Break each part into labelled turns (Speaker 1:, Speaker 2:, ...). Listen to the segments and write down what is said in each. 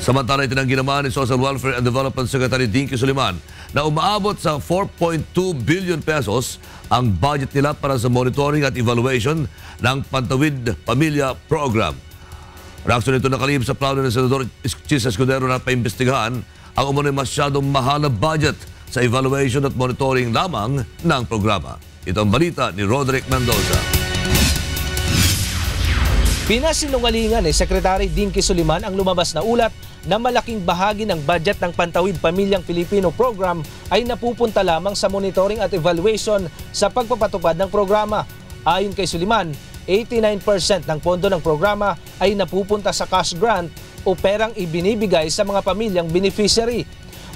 Speaker 1: Samantala, itinanggi naman ni Social Welfare and Development Secretary Dinky Soliman na umaabot sa 4.2 billion pesos ang budget nila para sa monitoring at evaluation ng Pantawid Pamilya Program. Reaksyon nito nakalihim sa plano ng Senador Chis Escudero na paimbestigahan ang umano'y masyadong mahal na budget sa evaluation at monitoring lamang ng programa. Ito ang balita ni Roderick Mendoza.
Speaker 2: Pinasinungalingan ni Secretary Dinky Soliman ang lumabas na ulat na malaking bahagi ng budget ng Pantawid Pamilyang Pilipino Program ay napupunta lamang sa monitoring at evaluation sa pagpapatupad ng programa. Ayon kay Soliman, 89% ng pondo ng programa ay napupunta sa cash grant o perang ibinibigay sa mga pamilyang beneficiary.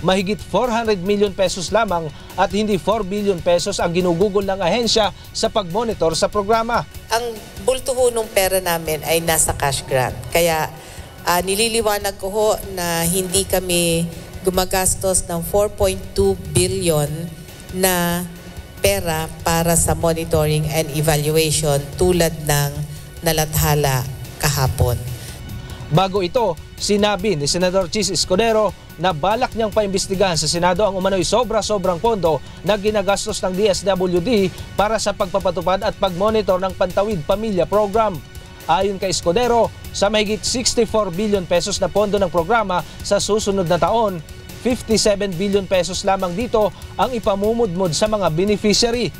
Speaker 2: Mahigit 400 million pesos lamang at hindi 4 billion pesos ang ginugugol ng ahensya sa pagmonitor sa programa.
Speaker 3: Ang bulto ho ng pera namin ay nasa cash grant. Kaya nililiwanag ko ho na hindi kami gumagastos ng 4.2 billion na pera para sa monitoring and evaluation tulad ng nalathala kahapon.
Speaker 2: Bago ito, sinabi ni Senador Chis Escudero na balak niyang paimbestigahan sa Senado ang umano'y sobra-sobrang pondo na ginagastos ng DSWD para sa pagpapatupad at pagmonitor ng Pantawid Pamilya Program. Ayon kay Escudero, sa mahigit 64 billion pesos na pondo ng programa sa susunod na taon, 57 billion pesos lamang dito ang ipamumudmod sa mga beneficiary.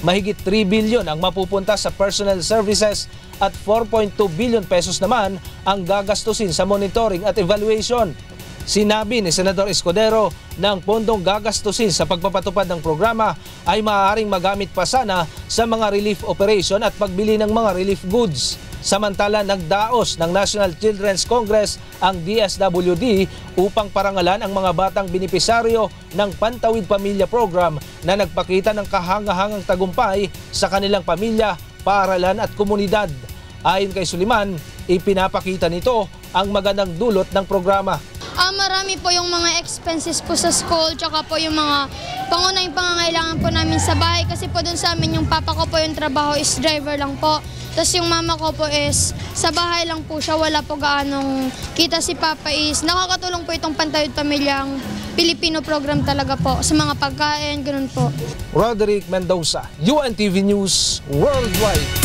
Speaker 2: Mahigit 3 billion ang mapupunta sa personnel services at 4.2 billion pesos naman ang gagastusin sa monitoring at evaluation. Sinabi ni Senador Escudero na ang pondong gagastusin sa pagpapatupad ng programa ay maaaring magamit pa sana sa mga relief operation at pagbili ng mga relief goods. Samantala, nagdaos ng National Children's Congress ang DSWD upang parangalan ang mga batang benepisaryo ng Pantawid Pamilya Program na nagpakita ng kahangahangang tagumpay sa kanilang pamilya, paaralan at komunidad. Ayon kay Soliman, ipinapakita nito ang magandang dulot ng programa.
Speaker 4: Marami po yung mga expenses po sa school, tsaka po yung mga pangunahing pangangailangan po namin sa bahay kasi po dun sa amin yung papa ko po yung trabaho is driver lang po. Tapos yung mama ko po is sa bahay lang po siya, wala po gaanong kita si papa is nakakatulong po itong Pantawid Pamilyang Pilipino Program talaga po sa mga pagkain, ganun po.
Speaker 2: Roderick Mendoza, UNTV News Worldwide.